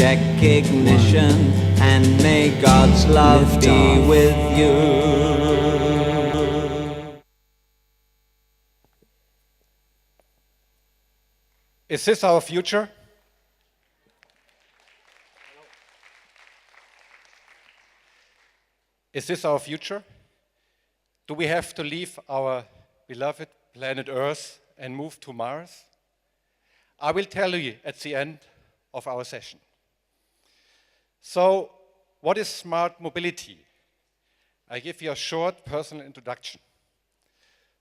recognition, and may God's love be with you. Is this our future? Is this our future? Do we have to leave our beloved planet Earth and move to Mars? I will tell you at the end of our session. So, what is smart mobility? I give you a short personal introduction.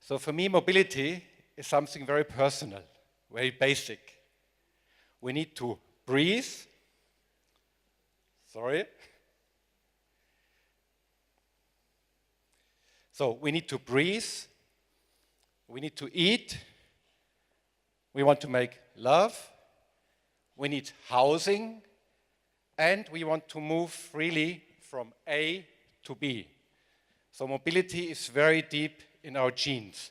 So for me, mobility is something very personal, very basic. We need to breathe. Sorry. So we need to breathe, we need to eat, we want to make love, we need housing, and we want to move freely from A to B. So mobility is very deep in our genes.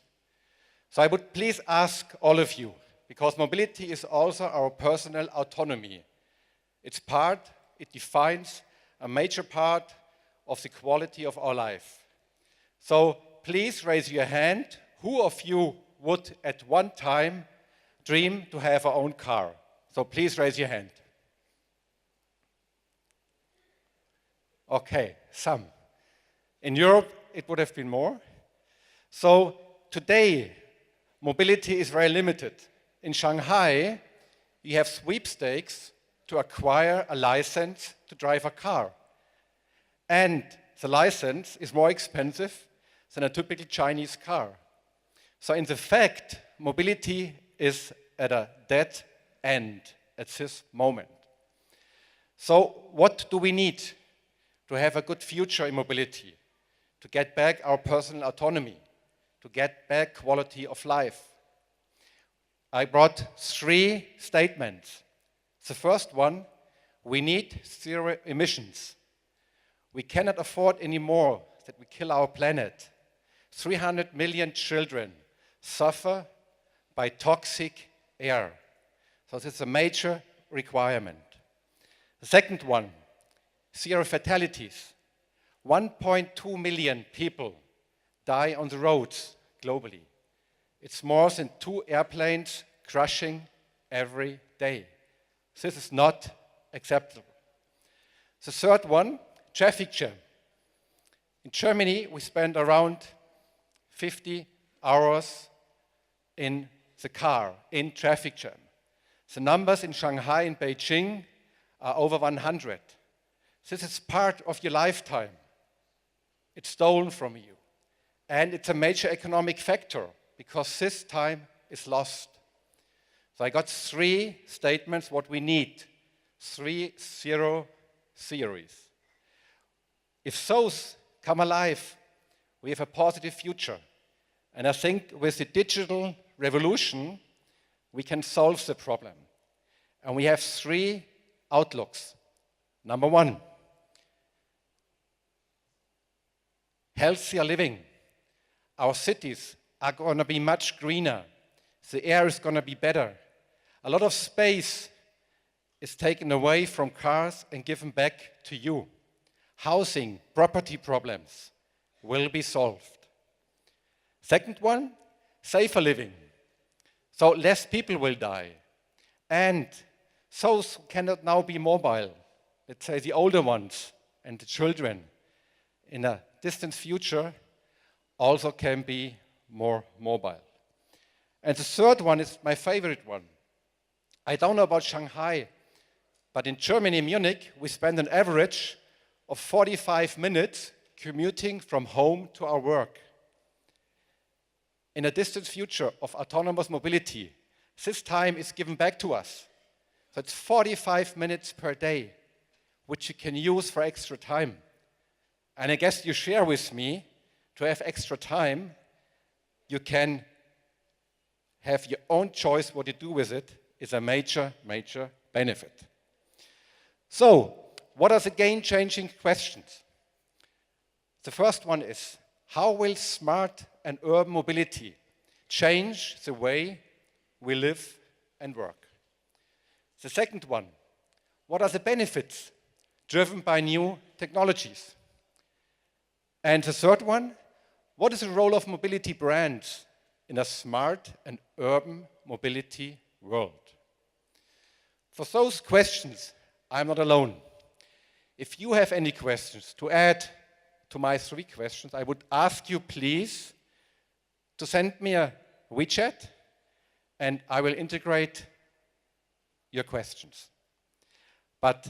So I would please ask all of you, because mobility is also our personal autonomy. It defines a major part of the quality of our life. So please raise your hand. Who of you would at one time dream to have our own car? So please raise your hand. Okay, some. In Europe, it would have been more. So today, mobility is very limited. In Shanghai, you have sweepstakes to acquire a license to drive a car. And the license is more expensive than a typical Chinese car. So in the fact, mobility is at a dead end at this moment. So what do we need to have a good future in mobility? To get back our personal autonomy, to get back quality of life. I brought 3 statements. The first one, we need zero emissions. We cannot afford anymore that we kill our planet. 300 million children suffer by toxic air. So this is a major requirement. The second one, zero fatalities. 1.2 million people die on the roads globally. It's more than 2 airplanes crashing every day. This is not acceptable. The third one, traffic jam. In Germany, we spend around 50 hours in the car, in traffic jam. The numbers in Shanghai and Beijing are over 100. This is part of your lifetime. It's stolen from you. And it's a major economic factor because this time is lost. So I got 3 statements what we need. 3 zero theories. If those come alive, we have a positive future. And I think with the digital revolution, we can solve the problem. And we have 3 outlooks. Number 1, healthier living. Our cities are going to be much greener. The air is going to be better. A lot of space is taken away from cars and given back to you. Housing, property problems will be solved. Second one, safer living. So less people will die. And those who cannot now be mobile, let's say the older ones and the children, in a distant future also can be more mobile. And the third one is my favorite one. I don't know about Shanghai, but in Germany, Munich, we spend an average of 45 minutes commuting from home to our work. In a distant future of autonomous mobility, this time is given back to us. So it's 45 minutes per day, which you can use for extra time. And I guess you share with me, to have extra time, you can have your own choice what you do with it is a major, major benefit. So, what are the game-changing questions? The first one is, how will smart and urban mobility change the way we live and work? The second one, What are the benefits driven by new technologies? And the third one, what is the role of mobility brands in a smart and urban mobility world? For those questions, I'm not alone. If you have any questions to add to my 3 questions, I would ask you please to send me a WeChat and I will integrate your questions. But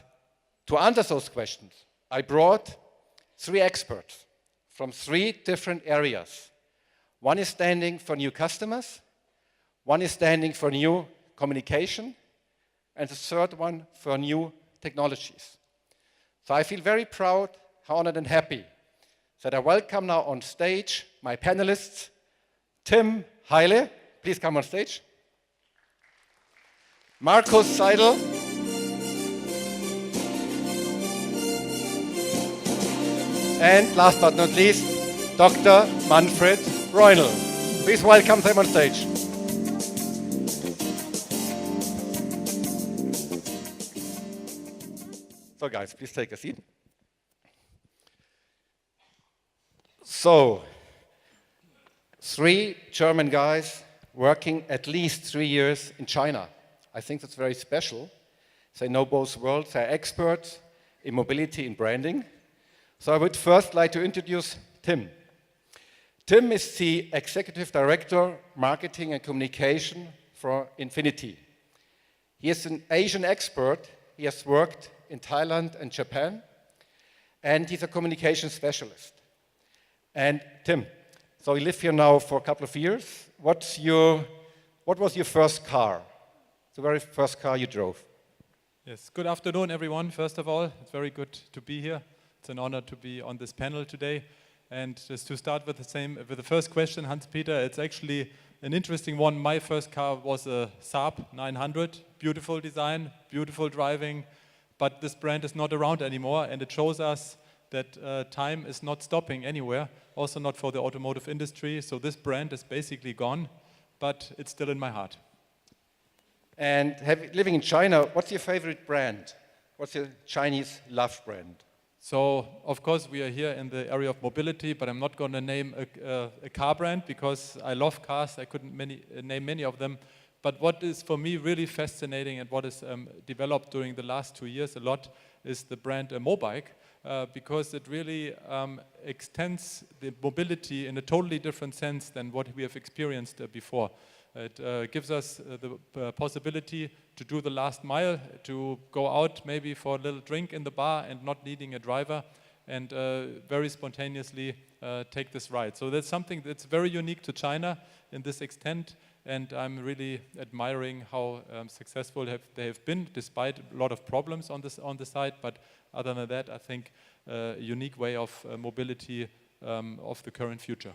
to answer those questions, I brought 3 experts from 3 different areas. One is standing for new customers, one is standing for new communication, and the third one for new technologies. So I feel very proud, honored, and happy that I welcome now on stage my panelists, Tim Heile, please come on stage, Markus Seidel, and last but not least, Dr. Manfred Reunel. Please welcome them on stage. So guys, please take a seat. So, 3 German guys working at least 3 years in China. I think that's very special. They know both worlds, they're experts in mobility and branding. So I would first like to introduce Tim. Tim is the Executive Director, Marketing and Communication for Infinity. He is an Asian expert. He has worked in Thailand and Japan, and he's a communication specialist. And Tim, so you live here now for a couple of years. What was your first car? The very first car you drove? Yes, good afternoon, everyone. First of all, it's very good to be here. It's an honor to be on this panel today. And just to start with the first question, Hans-Peter, it's actually an interesting one. My first car was a Saab 900, beautiful design, beautiful driving, but this brand is not around anymore, and it shows us that time is not stopping anywhere, also not for the automotive industry. So this brand is basically gone, but it's still in my heart. And living in China, what's your favorite brand? What's your Chinese love brand? So, of course, we are here in the area of mobility, but I'm not going to name a car brand because I love cars. I couldn't name many of them. But what is for me really fascinating and what is developed during the last 2 years a lot is the brand Mobike, because it really extends the mobility in a totally different sense than what we have experienced before. It gives us the possibility to do the last mile, to go out maybe for a little drink in the bar and not needing a driver, and very spontaneously take this ride. So that's something that's very unique to China in this extent, and I'm really admiring how successful they have been, despite a lot of problems on the side. But other than that, I think a unique way of mobility of the current future.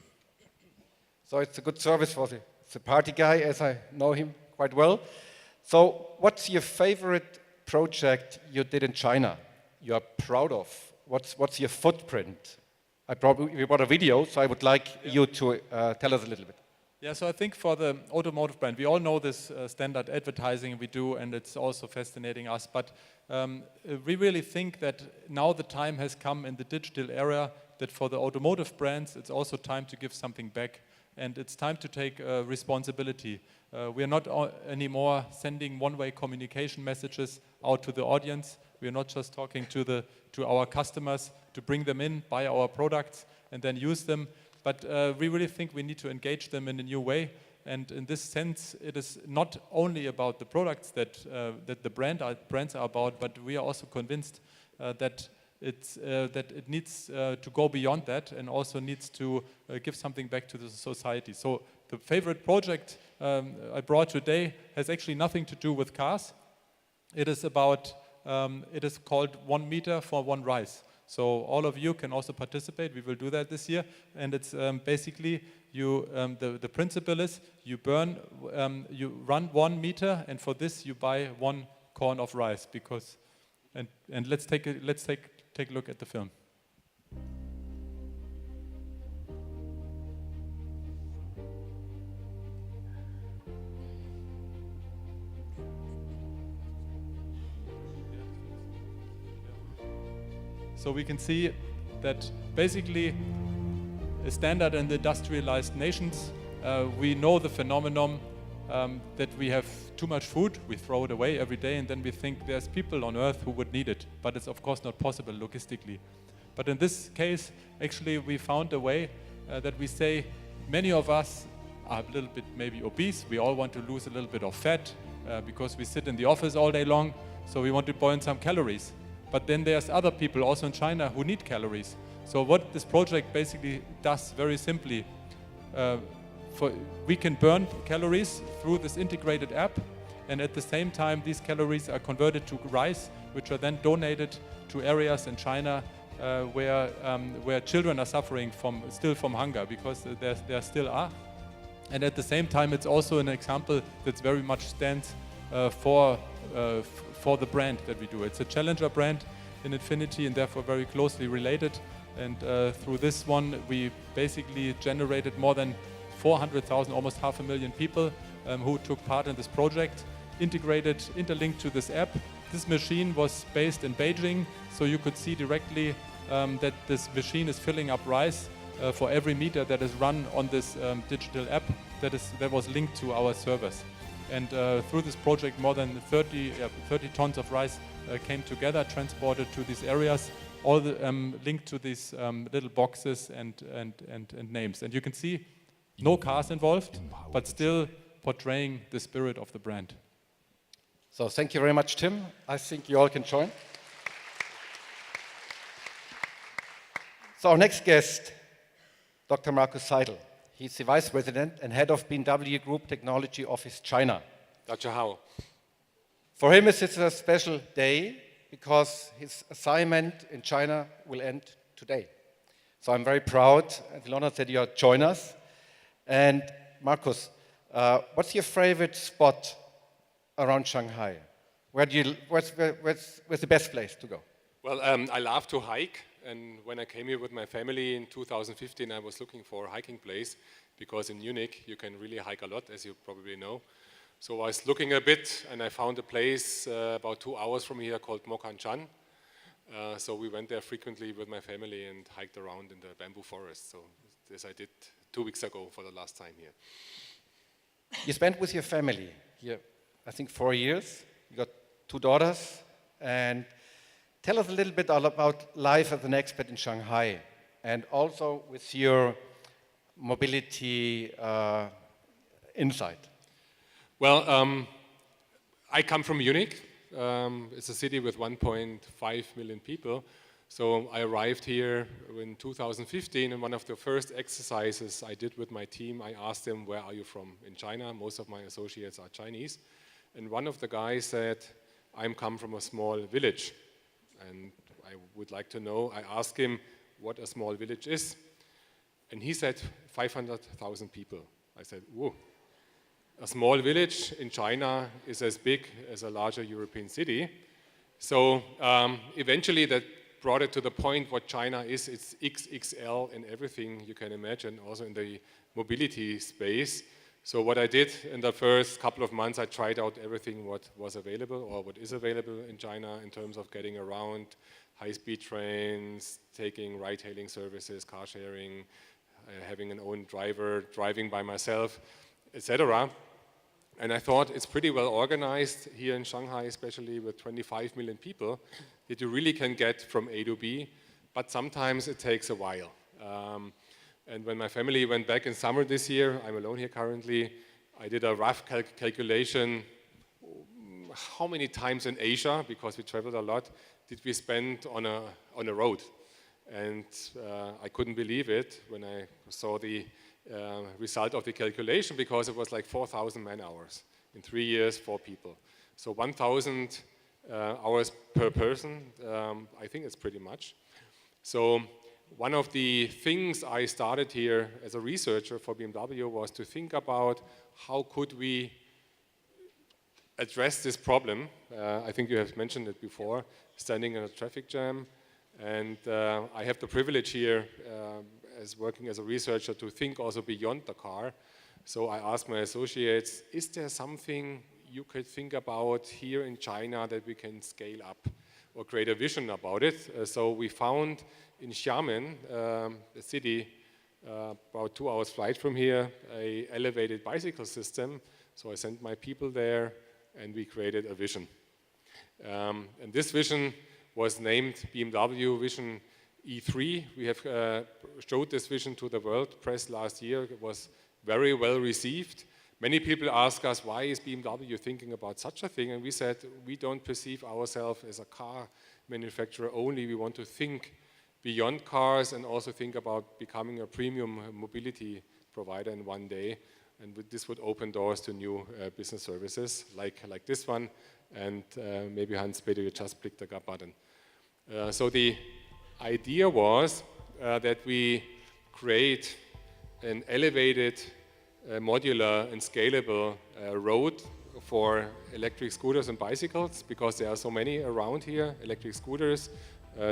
So it's a good service for the party guy, as I know him quite well. So what's your favorite project you did in China you are proud of? What's your footprint? We brought a video, so I would like you to tell us a little bit. Yeah, so I think for the automotive brand, we all know this standard advertising we do, and it's also fascinating us, but we really think that now the time has come in the digital era that for the automotive brands, it's also time to give something back, and it's time to take responsibility. We are not anymore sending one-way communication messages out to the audience. We are not just talking to our customers to bring them in, buy our products, and then use them. But we really think we need to engage them in a new way. And in this sense, it is not only about the products that the brands are about, but we are also convinced that it needs to go beyond that and also needs to give something back to the society. So the favorite project I brought today has actually nothing to do with cars. It is about, it is called 1 meter for 1 rise. So all of you can also participate. We will do that this year, and it's basically the principle is you run 1 meter, and for this you buy 1 corn of rice. Because and let's take a look at the film. So we can see that basically a standard in the industrialized nations, we know the phenomenon that we have too much food, we throw it away every day, and then we think there's people on Earth who would need it, but it's of course not possible logistically. But in this case, actually we found a way that we say many of us are a little bit maybe obese, we all want to lose a little bit of fat because we sit in the office all day long, so we want to burn some calories. But then there's other people also in China who need calories. So what this project basically does very simply, we can burn calories through this integrated app, and at the same time these calories are converted to rice, which are then donated to areas in China where children are suffering still from hunger, because there still are. And at the same time it's also an example that very much stands for the brand that we do. It's a challenger brand in Infinity and therefore very closely related. And through this one, we basically generated more than 400,000, almost 500,000 people who took part in this project, interlinked to this app. This machine was based in Beijing, so you could see directly that this machine is filling up rice for every meter that is run on this digital app that was linked to our servers. And through this project, more than 30 tons of rice came together, transported to these areas, all linked to these little boxes and names. And you can see no cars involved, but still portraying the spirit of the brand. So thank you very much, Tim. I think you all can join. So our next guest, Dr. Markus Seidel. He's the Vice President and Head of BMW Group Technology Office China. Dr. Hao. For him, it's a special day because his assignment in China will end today. So I'm very proud and honored that you join us. And Markus, what's your favorite spot around Shanghai? Where's the best place to go? Well, I love to hike, and when I came here with my family in 2015, I was looking for a hiking place, because in Munich you can really hike a lot, as you probably know. So I was looking a bit, and I found a place about 2 hours from here called Mokanchan. So we went there frequently with my family and hiked around in the bamboo forest. So this I did 2 weeks ago for the last time here. You spent with your family here, I think 4 years. You got 2 daughters. And tell us a little bit all about life as an expert in Shanghai, and also with your mobility insight. Well, I come from Munich. It's a city with 1.5 million people. So I arrived here in 2015, and one of the first exercises I did with my team, I asked them, where are you from in China? Most of my associates are Chinese. And one of the guys said, I'm come from a small village. And I would like to know, I asked him what a small village is. And he said 500,000 people. I said, whoa. A small village in China is as big as a larger European city. So eventually that brought it to the point what China is. It's XXL in everything you can imagine, also in the mobility space. So what I did in the first couple of months, I tried out everything what was available or what is available in China in terms of getting around, high-speed trains, taking ride-hailing services, car sharing, having an own driver, driving by myself, etc. And I thought it's pretty well organized here in Shanghai, especially with 25 million people, that you really can get from A to B, but sometimes it takes a while. And when my family went back in summer this year, I'm alone here currently, I did a rough calculation, how many times in Asia, because we traveled a lot, did we spend on a road? And I couldn't believe it when I saw the result of the calculation, because it was like 4,000 man-hours. In 3 years, 4 people. So 1,000 hours per person, I think it's pretty much. So one of the things I started here as a researcher for BMW was to think about how could we address this problem. I think you have mentioned it before, standing in a traffic jam. And I have the privilege here as working as a researcher to think also beyond the car. So I asked my associates, is there something you could think about here in China that we can scale up or create a vision about it. So we found in Xiamen, a city about 2 hours flight from here, a elevated bicycle system. So I sent my people there and we created a vision. And this vision was named BMW Vision E3. We have showed this vision to the world press last year. It was very well received. Many people ask us, why is BMW thinking about such a thing? And we said, we don't perceive ourselves as a car manufacturer only. We want to think beyond cars and also think about becoming a premium mobility provider in one day. And this would open doors to new business services like this one. And maybe Hans-Peter, you just click the button. So the idea was that we create an elevated, modular and scalable road for electric scooters and bicycles, because there are so many around here, electric scooters.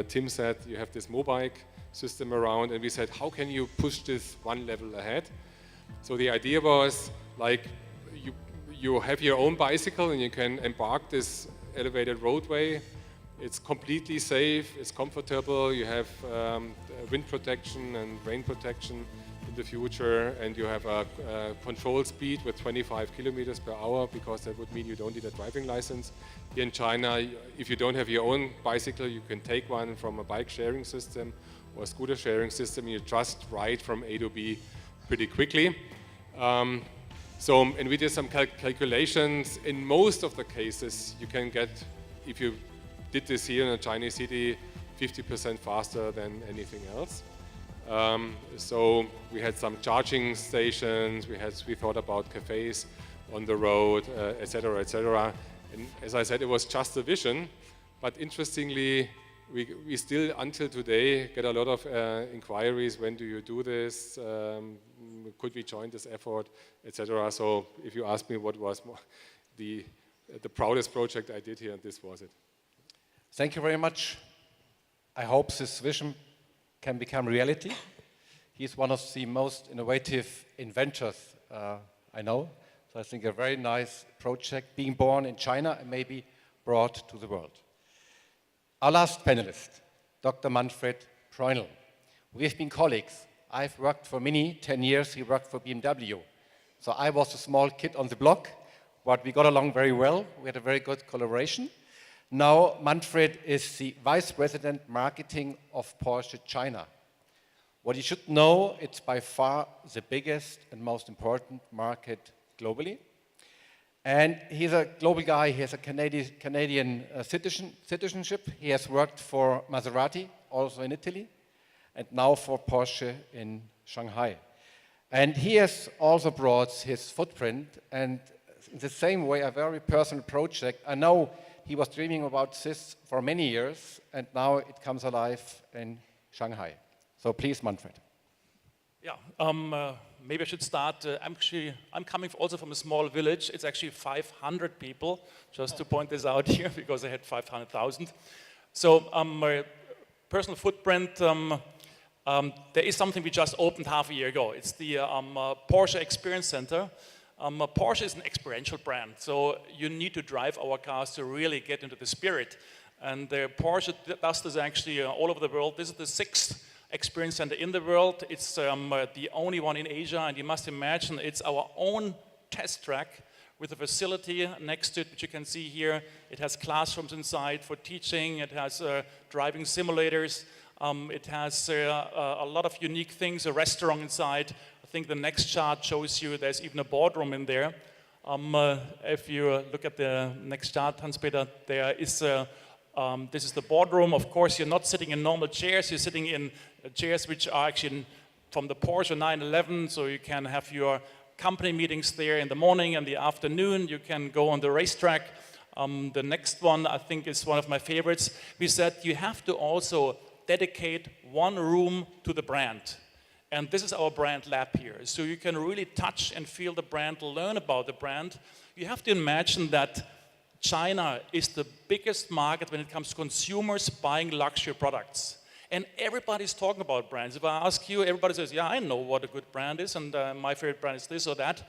Tim said you have this mobike system around, and we said, how can you push this one level ahead? So the idea was, like, you have your own bicycle and you can embark this elevated roadway. It's completely safe, it's comfortable, you have wind protection and rain protection in the future, and you have a control speed with 25 kilometers per hour, because that would mean you don't need a driving license. Here in China, if you don't have your own bicycle, you can take one from a bike sharing system or a scooter sharing system. You just ride from A to B pretty quickly. And we did some calculations. In most of the cases, you can get, if you did this here in a Chinese city, 50% faster than anything else. So we had some charging stations, we thought about cafes on the road, etc., etc. And as I said, it was just a vision, but interestingly, we still, until today, get a lot of inquiries. When do you do this? Could we join this effort, etc.? So if you ask me what was the proudest project I did here, this was it. Thank you very much. I hope this vision can become reality. He's one of the most innovative inventors I know. So I think a very nice project, being born in China and maybe brought to the world. Our last panelist, Dr. Manfred Preunel. We've been colleagues. I've worked for Mini 10 years, he worked for BMW. So I was a small kid on the block, but we got along very well. We had a very good collaboration. Now Manfred is the Vice President Marketing of Porsche China. What you should know, it's by far the biggest and most important market globally. And he's a global guy. He has a Canadian citizenship. He has worked for Maserati, also in Italy, and now for Porsche in Shanghai. And he has also brought his footprint, and in the same way, a very personal project. I know he was dreaming about this for many years, and now it comes alive in Shanghai. So please, Manfred. Yeah, maybe I should start. I'm coming also from a small village. It's actually 500 people, just to point this out here, because I had 500,000. So my personal footprint, there is something we just opened half a year ago. It's the Porsche Experience Center. Porsche is an experiential brand, so you need to drive our cars to really get into the spirit. And Porsche does this actually all over the world. This is the 6th experience center in the world. It's the only one in Asia, and you must imagine it's our own test track with a facility next to it, which you can see here. It has classrooms inside for teaching. It has driving simulators. It has a lot of unique things, a restaurant inside. I think the next chart shows you there's even a boardroom in there. If you look at the next chart, Hans-Peter, there is this is the boardroom. Of course, you're not sitting in normal chairs. You're sitting in chairs which are actually from the Porsche 911, so you can have your company meetings there in the morning and the afternoon. You can go on the racetrack. The next one, I think, is one of my favorites. We said you have to also dedicate one room to the brand. And this is our brand lab here. So you can really touch and feel the brand, learn about the brand. You have to imagine that China is the biggest market when it comes to consumers buying luxury products. And everybody's talking about brands. If I ask you, everybody says, yeah, I know what a good brand is, and my favorite brand is this or that.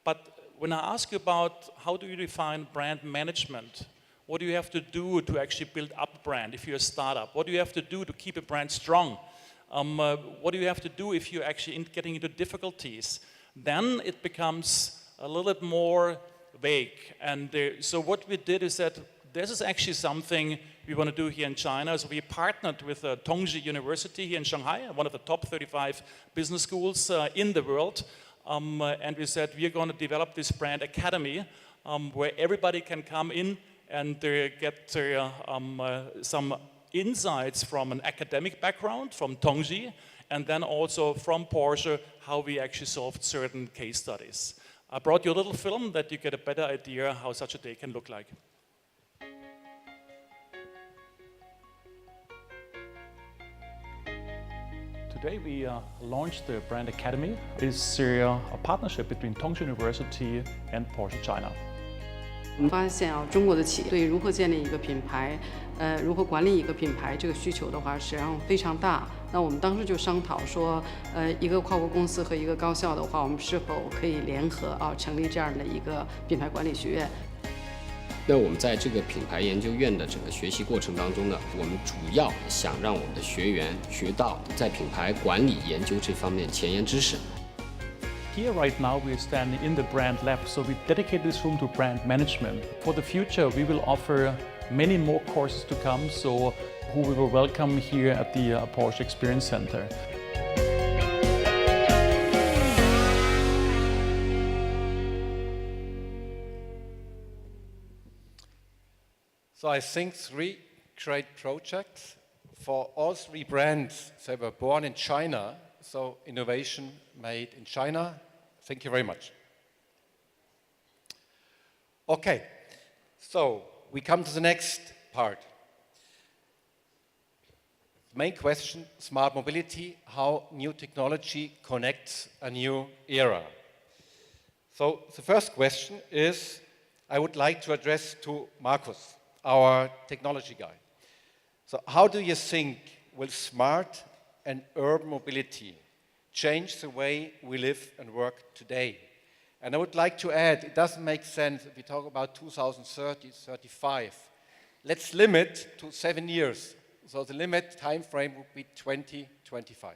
But when I ask you about how do you define brand management, What do you have to do to actually build up a brand if you're a startup? What do you have to do to keep a brand strong? What do you have to do if you're actually getting into difficulties? Then it becomes a little bit more vague. And so what we did is that this is actually something we want to do here in China. So we partnered with Tongji University here in Shanghai, one of the top 35 business schools in the world. And we said we're going to develop this brand academy where everybody can come in and get some insights from an academic background, from Tongji, and then also from Porsche, how we actually solved certain case studies. I brought you a little film that you get a better idea how such a day can look like. Today we launched the Brand Academy. It's a partnership between Tongji University and Porsche China. 我们发现中国的企业对如何建立一个品牌，如何管理一个品牌这个需求的话，实际上非常大。那我们当时就商讨说，一个跨国公司和一个高校的话，我们是否可以联合成立这样的一个品牌管理学院？ 那我们在这个品牌研究院的整个学习过程当中呢，我们主要想让我们的学员学到在品牌管理研究这方面前沿知识。 Here right now we are standing in the brand lab, so we dedicate this room to brand management. For the future we will offer many more courses to come, so who we will welcome here at the Porsche Experience Center. So I think 3 great projects for all 3 brands that were born in China. So innovation made in China. Thank you very much. Okay, so we come to the next part. The main question, smart mobility, how new technology connects a new era. So the first question is, I would like to address to Markus, our technology guy. So how do you think will smart and urban mobility change the way we live and work today? And I would like to add, it doesn't make sense if we talk about 2030, 35. Let's limit to 7 years. So the limit time frame would be 2025.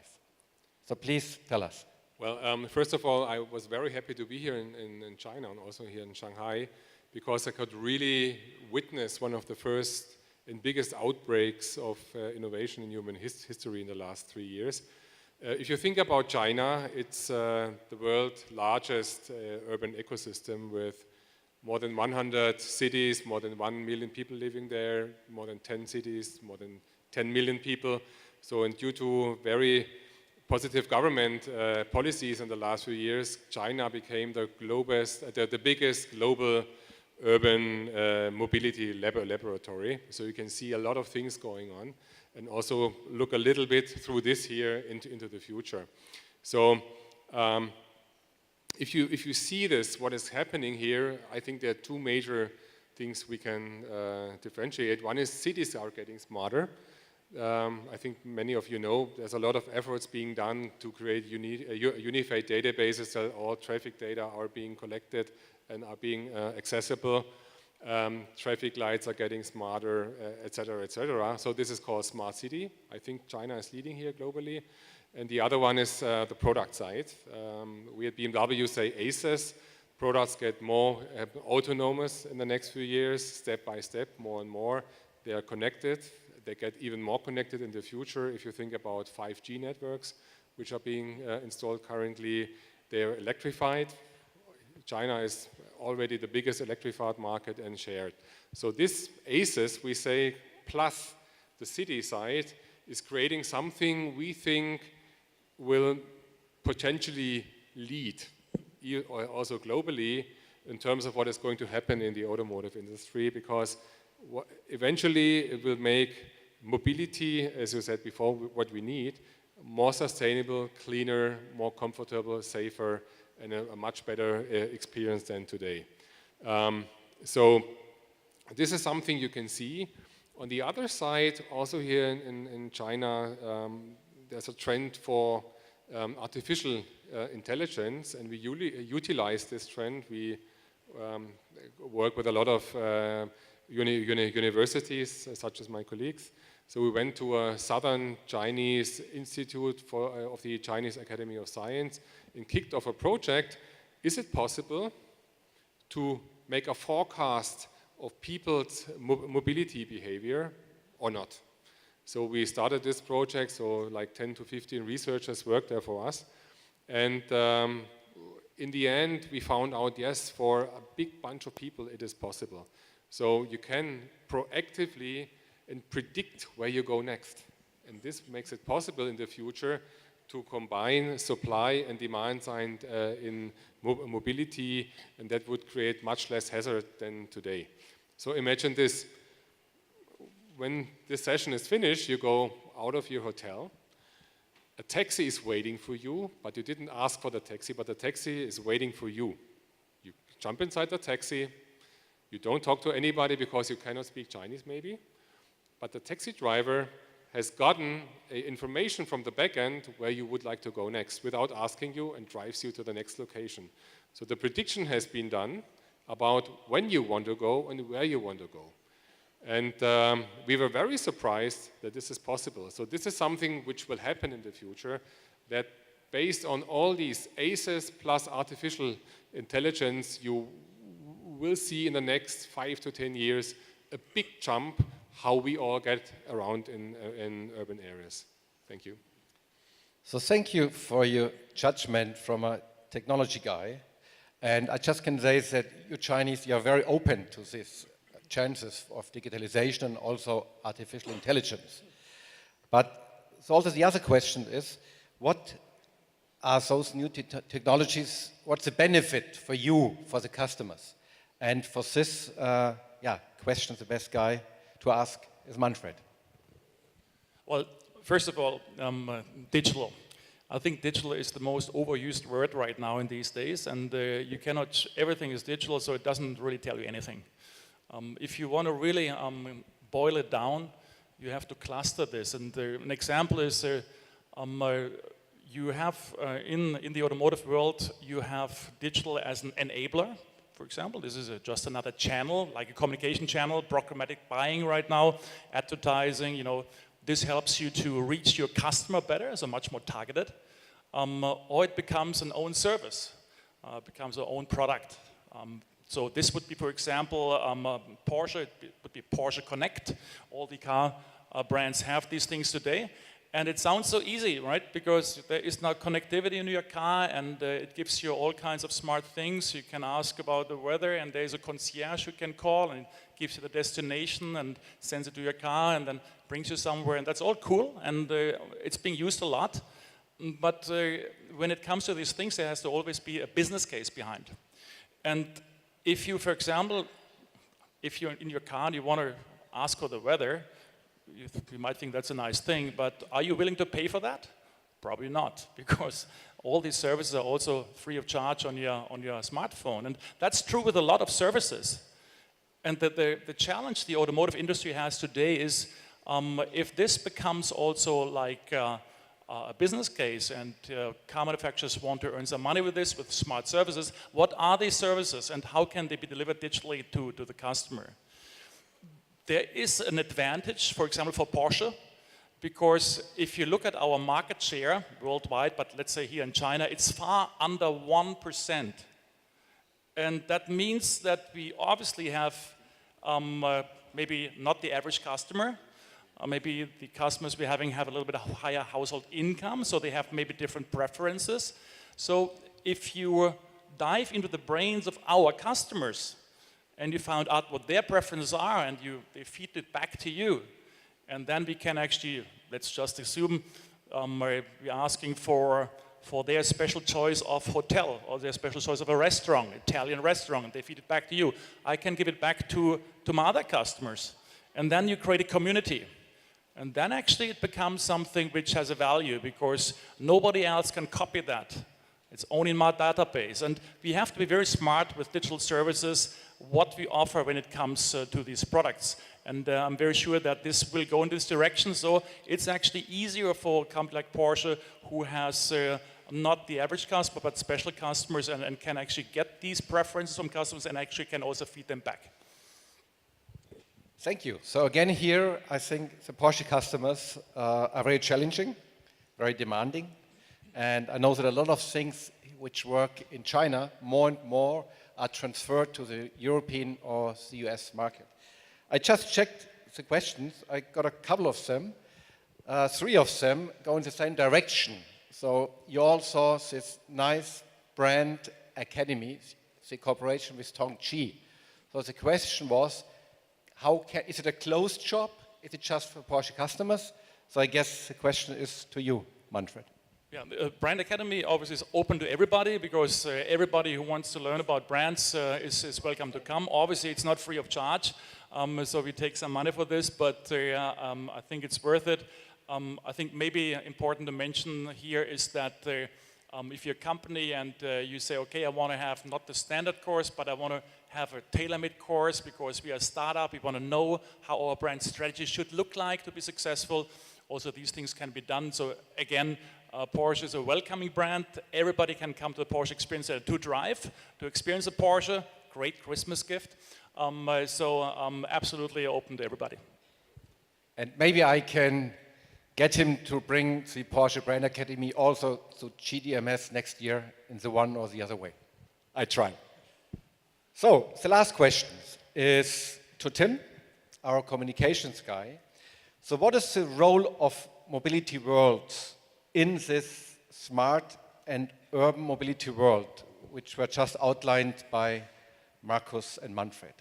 So please tell us. Well, first of all, I was very happy to be here in China and also here in Shanghai, because I could really witness one of the first and biggest outbreaks of innovation in human history in the last 3 years. If you think about China, it's the world's largest urban ecosystem with more than 100 cities, more than 1 million people living there, more than 10 cities, more than 10 million people. So, and due to very positive government policies in the last few years, China became the biggest global urban mobility laboratory. So you can see a lot of things going on, and also look a little bit through this here into the future. So if you see this, what is happening here, I think there are 2 major things we can differentiate. One is cities are getting smarter. I think many of you know there's a lot of efforts being done to create unified databases that all traffic data are being collected and are being accessible. Traffic lights are getting smarter, etc., etc. So this is called smart city. I think China is leading here globally. And the other one is the product side. We at BMW say ACES. Products get more autonomous in the next few years, step by step, more and more. They are connected. They get even more connected in the future. If you think about 5G networks, which are being installed currently, they are electrified. China is already the biggest electrified market and shared. So this ACES, we say, plus the city side, is creating something we think will potentially lead, also globally, in terms of what is going to happen in the automotive industry, because eventually it will make mobility, as you said before, what we need, more sustainable, cleaner, more comfortable, safer, and a much better experience than today. So this is something you can see. On the other side, also here in China, there's a trend for artificial intelligence, and we utilize this trend. We work with a lot of universities, such as my colleagues. So we went to a southern Chinese institute of the Chinese Academy of Science and kicked off a project. Is it possible to make a forecast of people's mobility behavior or not? So we started this project, so like 10 to 15 researchers worked there for us. And in the end, we found out, yes, for a big bunch of people, it is possible. So you can proactively and predict where you go next. And this makes it possible in the future to combine supply and demand side in mobility, and that would create much less hazard than today. So imagine this. When this session is finished, you go out of your hotel. A taxi is waiting for you, but you didn't ask for the taxi, but the taxi is waiting for you. You jump inside the taxi. You don't talk to anybody because you cannot speak Chinese maybe, but the taxi driver has gotten information from the back end where you would like to go next without asking you and drives you to the next location. So the prediction has been done about when you want to go and where you want to go. And we were very surprised that this is possible. So this is something which will happen in the future, that based on all these ACEs plus artificial intelligence, you will see in the next 5 to 10 years a big jump how we all get around in urban areas. Thank you. So thank you for your judgment from a technology guy. And I just can say that you Chinese, you are very open to these chances of digitalization and also artificial intelligence. But so also the other question is, what are those new technologies, what's the benefit for you, for the customers? And for this question, the best guy to ask is Manfred. Well, first of all, digital. I think digital is the most overused word right now in these days, and you cannot, everything is digital, so it doesn't really tell you anything. If you want to really boil it down, you have to cluster this. And an example is you have, in the automotive world, you have digital as an enabler. For example, this is just another channel, like a communication channel, programmatic buying right now, advertising, you know, this helps you to reach your customer better, so much more targeted. Or it becomes an own service, becomes an own product. So this would be, for example, Porsche, it would be Porsche Connect. All the car brands have these things today. And it sounds so easy, right? Because there is now connectivity in your car, and it gives you all kinds of smart things. You can ask about the weather, and there's a concierge you can call, and it gives you the destination and sends it to your car and then brings you somewhere. And that's all cool, and it's being used a lot. But when it comes to these things, there has to always be a business case behind. And if you, for example, if you're in your car and you want to ask for the weather, you might think that's a nice thing, but are you willing to pay for that? Probably not, because all these services are also free of charge on your smartphone. And that's true with a lot of services. And the challenge the automotive industry has today is if this becomes also like a business case and car manufacturers want to earn some money with this, with smart services, what are these services and how can they be delivered digitally to the customer? There is an advantage, for example, for Porsche, because if you look at our market share worldwide, but let's say here in China, it's far under 1%. And that means that we obviously have maybe not the average customer, maybe the customers we're having have a little bit higher household income, so they have maybe different preferences. So if you dive into the brains of our customers, and you found out what their preferences are, and they feed it back to you. And then we can actually, let's just assume, we're asking for their special choice of hotel, or their special choice of a restaurant, Italian restaurant, and they feed it back to you. I can give it back to my other customers. And then you create a community. And then actually it becomes something which has a value, because nobody else can copy that. It's only in my database. And we have to be very smart with digital services, what we offer when it comes to these products. And I'm very sure that this will go in this direction. So it's actually easier for a company like Porsche, who has not the average customer, but special customers, and can actually get these preferences from customers and actually can also feed them back. Thank you. So again here, I think the Porsche customers are very challenging, very demanding. And I know that a lot of things which work in China more and more are transferred to the European or the US market. I just checked the questions. I got a couple of them. 3 of them go in the same direction. So you all saw this nice brand academy, the cooperation with Tongji. So the question was, is it a closed shop? Is it just for Porsche customers? So I guess the question is to you, Manfred. Yeah, the Brand Academy obviously is open to everybody because everybody who wants to learn about brands is welcome to come. Obviously, it's not free of charge, so we take some money for this, but I think it's worth it. I think maybe important to mention here is that if you're a company and you say, okay, I want to have not the standard course, but I want to have a tailor-made course because we are a startup, we want to know how our brand strategy should look like to be successful. Also, these things can be done. So again, Porsche is a welcoming brand. Everybody can come to the Porsche Experience Center to drive, to experience a Porsche. Great Christmas gift. Absolutely open to everybody. And maybe I can get him to bring the Porsche Brand Academy also to GDMS next year in the one or the other way. I try. So the last question is to Tim, our communications guy. So what is the role of mobility worlds in this smart and urban mobility world, which were just outlined by Markus and Manfred?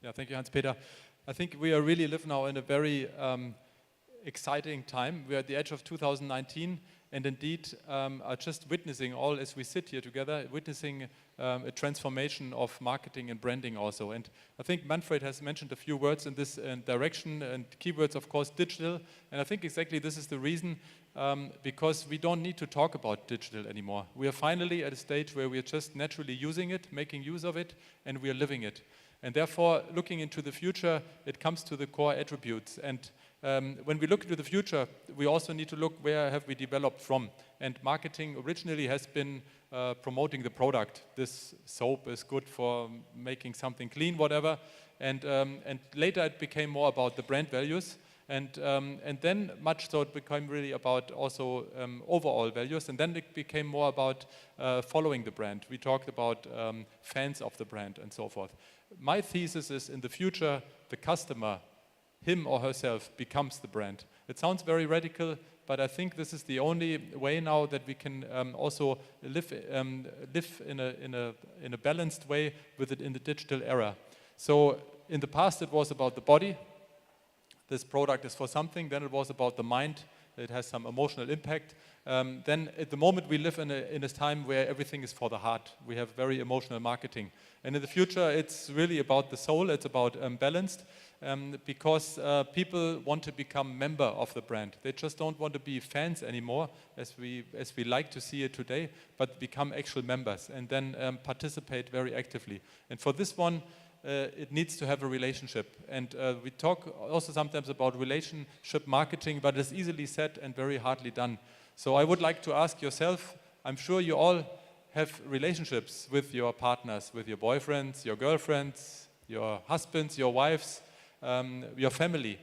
Yeah, thank you, Hans-Peter. I think we are really live now in a very exciting time. We are at the edge of 2019 and indeed are just witnessing all as we sit here together, witnessing a transformation of marketing and branding also. And I think Manfred has mentioned a few words in this direction and keywords, of course, digital. And I think exactly this is the reason because we don't need to talk about digital anymore. We are finally at a stage where we are just naturally using it, making use of it, and we are living it. And therefore, looking into the future, it comes to the core attributes. And when we look into the future, we also need to look where have we developed from. And marketing originally has been promoting the product. This soap is good for making something clean, whatever. And later it became more about the brand values. And then much so it became really about also overall values. And then it became more about following the brand. We talked about fans of the brand and so forth. My thesis is in the future, the customer, him or herself, becomes the brand. It sounds very radical, but I think this is the only way now that we can also live in a balanced way with it in the digital era. So in the past it was about the body. This product is for something. Then it was about the mind. It has some emotional impact. Then at the moment we live in a time where everything is for the heart. We have very emotional marketing. And in the future it's really about the soul. It's about balanced because people want to become member of the brand. They just don't want to be fans anymore as we like to see it today, but become actual members and then participate very actively. And for this one, it needs to have a relationship. And we talk also sometimes about relationship marketing, but it's easily said and very hardly done. So I would like to ask yourself, I'm sure you all have relationships with your partners, with your boyfriends, your girlfriends, your husbands, your wives, your family.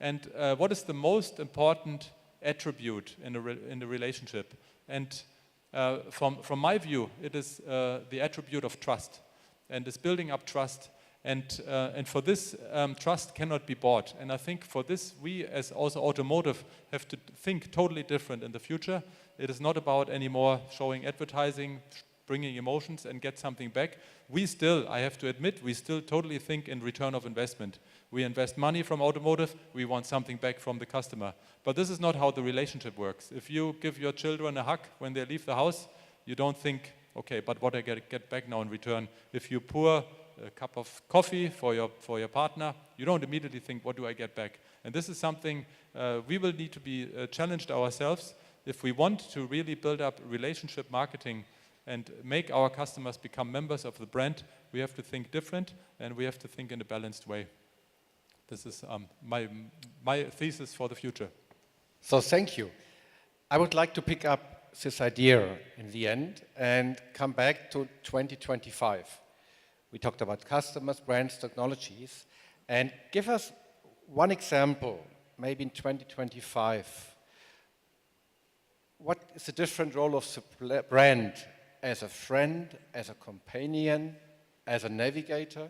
And what is the most important attribute in a relationship? And from my view, it is the attribute of trust. And it's building up trust. And for this, trust cannot be bought. And I think for this, we as also automotive have to think totally different in the future. It is not about anymore showing advertising, bringing emotions and get something back. We still, I have to admit, we still totally think in return of investment. We invest money from automotive, we want something back from the customer. But this is not how the relationship works. If you give your children a hug when they leave the house, you don't think, okay, but what I get back now in return? If you pour a cup of coffee for your partner, you don't immediately think, what do I get back? And this is something we will need to be challenged ourselves if we want to really build up relationship marketing and make our customers become members of the brand. We have to think different and we have to think in a balanced way. This is my thesis for the future. So thank you. I would like to pick up this idea in the end and come back to 2025. We talked about customers, brands, technologies, And give us one example, maybe in 2025. What is the different role of the brand as a friend, as a companion, as a navigator?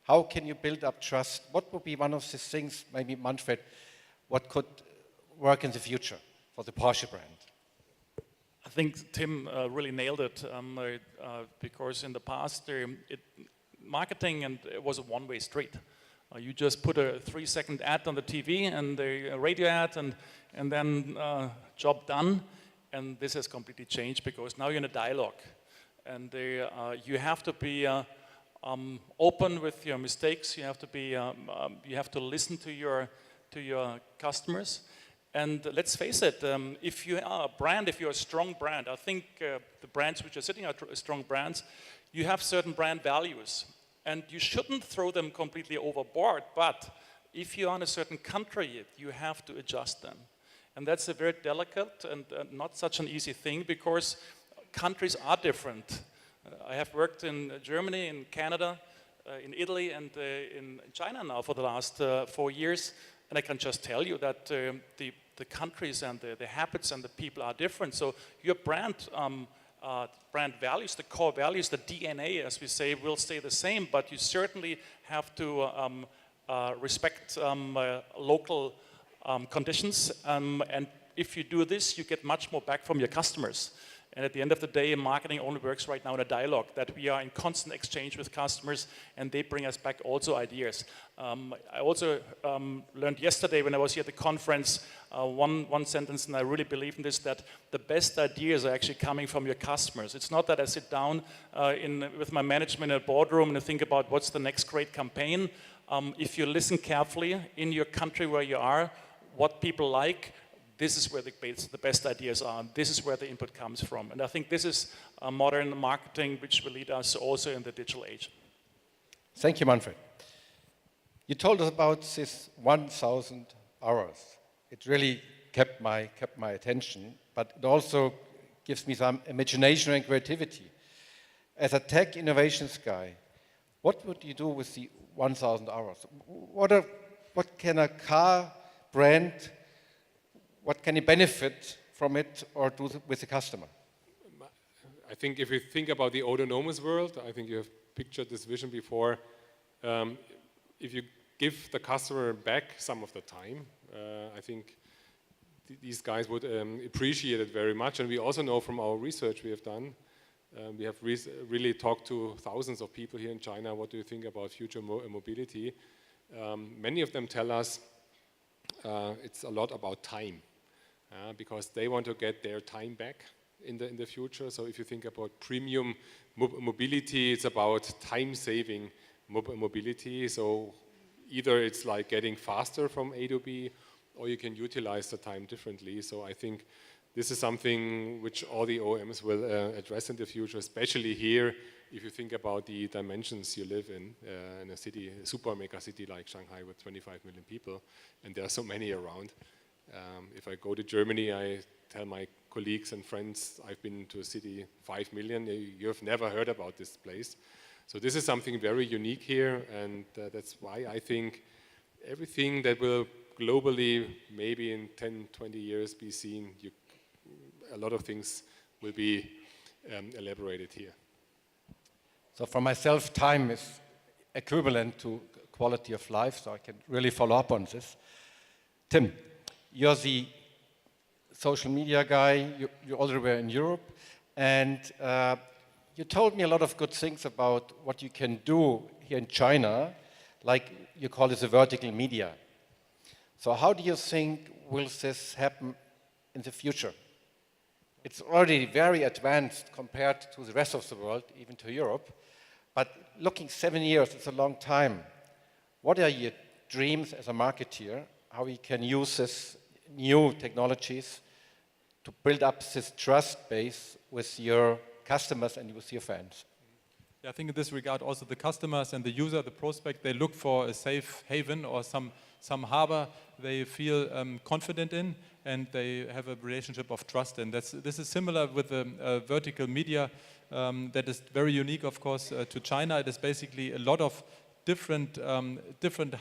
How can you build up trust? What would be one of these things, maybe Manfred, what could work in the future for the Porsche brand? I think Tim really nailed it because in the past, marketing was a one-way street. You just put a 3-second ad on the TV and a radio ad and then job done. And this has completely changed because now you're in a dialogue. And you have to be open with your mistakes. You have to be, you have to listen to your customers. And let's face it, if you are a brand, if you're a strong brand, I think the brands which are sitting are strong brands, you have certain brand values. And you shouldn't throw them completely overboard, but if you're in a certain country, you have to adjust them. And that's a very delicate and not such an easy thing because countries are different. I have worked in Germany, in Canada, in Italy, and in China now for the last 4 years. And I can just tell you that the countries and the habits and the people are different. So your brand values, the core values, the DNA, as we say, will stay the same, but you certainly have to respect local conditions. And if you do this, you get much more back from your customers. And at the end of the day, marketing only works right now in a dialogue, that we are in constant exchange with customers and they bring us back also ideas. I also learned yesterday when I was here at the conference, one sentence, and I really believe in this, that the best ideas are actually coming from your customers. It's not that I sit down with my management in a boardroom and think about what's the next great campaign. If you listen carefully in your country where you are, what people like, this is where the best ideas are. This is where the input comes from. And I think this is modern marketing which will lead us also in the digital age. Thank you, Manfred. You told us about this 1,000 hours. It really kept my attention, but it also gives me some imagination and creativity. As a tech innovations guy, what would you do with the 1,000 hours? What can a car brand, what can you benefit from it or do with the customer? I think if you think about the autonomous world, I think you have pictured this vision before. If you give the customer back some of the time, I think these guys would appreciate it very much. And we also know from our research we have done, we have really talked to thousands of people here in China, what do you think about future mobility? Many of them tell us it's a lot about time, because they want to get their time back in the future. So if you think about premium mobility, it's about time-saving mobility. So either it's like getting faster from A to B, or you can utilize the time differently. So I think this is something which all the OEMs will address in the future, especially here, if you think about the dimensions you live in a city, a super mega city like Shanghai with 25 million people, and there are so many around. If I go to Germany, I tell my colleagues and friends, I've been to a city 5 million, you have never heard about this place. So this is something very unique here, and that's why I think everything that will globally, maybe in 10, 20 years be seen, a lot of things will be elaborated here. So for myself, time is equivalent to quality of life, so I can really follow up on this. Tim, you're the social media guy, you already were in Europe, and you told me a lot of good things about what you can do here in China, like you call it the vertical media. So how do you think will this happen in the future? It's already very advanced compared to the rest of the world, even to Europe, but looking 7 years, it's a long time. What are your dreams as a marketeer, how you can use this new technologies to build up this trust base with your customers and with your fans? Yeah, I think in this regard also the customers and the user, the prospect, they look for a safe haven or some harbor they feel confident in, and they have a relationship of trust. And this is similar with the vertical media that is very unique, of course, to China. It is basically a lot of different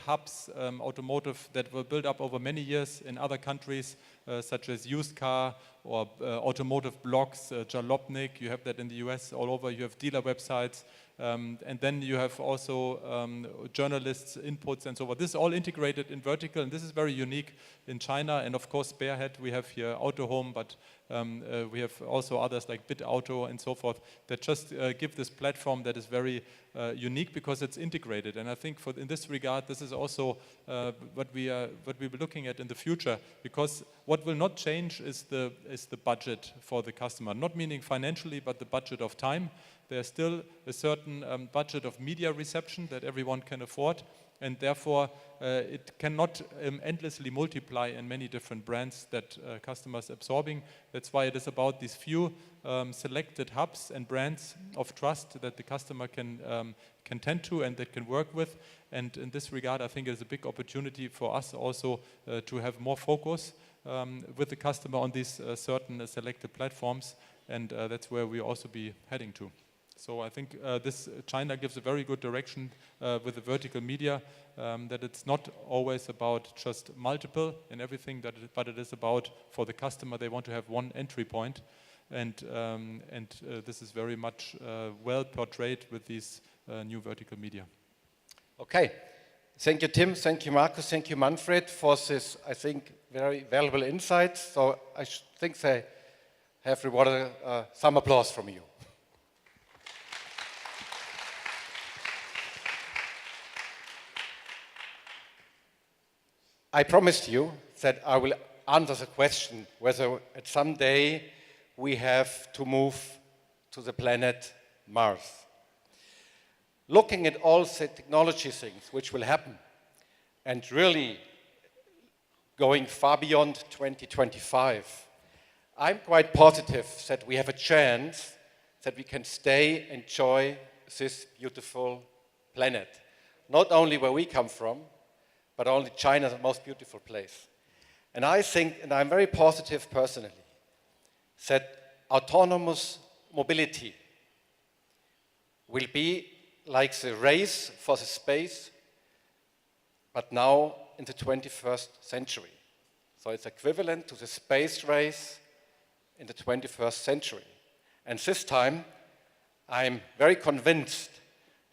hubs, automotive, that were built up over many years in other countries, such as used car or automotive blogs, Jalopnik, you have that in the US all over, you have dealer websites, and then you have also journalists' inputs and so forth. This is all integrated in vertical, and this is very unique in China. And of course, Spearhead, we have here Autohome, but we have also others like BitAuto and so forth that just give this platform that is very unique because it's integrated. And I think in this regard, this is also what we'll be looking at in the future, because what will not change is the budget for the customer, not meaning financially, but the budget of time. There's still a certain budget of media reception that everyone can afford, and therefore it cannot endlessly multiply in many different brands that customers are absorbing. That's why it is about these few selected hubs and brands of trust that the customer can tend to and that can work with. And in this regard, I think it is a big opportunity for us also to have more focus with the customer on these certain selected platforms, and that's where we'll also be heading to. So I think China gives a very good direction with the vertical media, that it's not always about just multiple and everything, but it is about, for the customer, they want to have one entry point, and this is very much well portrayed with these new vertical media. Okay. Thank you, Tim. Thank you, Markus. Thank you, Manfred, for this, I think, very valuable insights. So I think they have rewarded some applause from you. I promised you that I will answer the question whether at some day we have to move to the planet Mars. Looking at all the technology things which will happen, and really going far beyond 2025, I'm quite positive that we have a chance that we can stay, enjoy this beautiful planet. Not only where we come from, but only China is the most beautiful place. And I think, and I'm very positive personally, that autonomous mobility will be like the race for the space, but now in the 21st century. So it's equivalent to the space race in the 21st century. And this time, I'm very convinced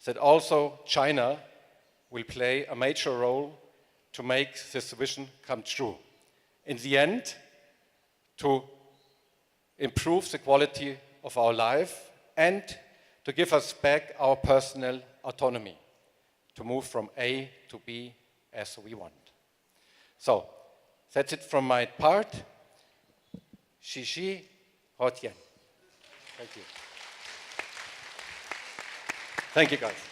that also China will play a major role to make this vision come true. In the end, to improve the quality of our life and to give us back our personal autonomy, to move from A to B as we want. So, that's it from my part. Xi Hao Tian. Thank you. Thank you, guys.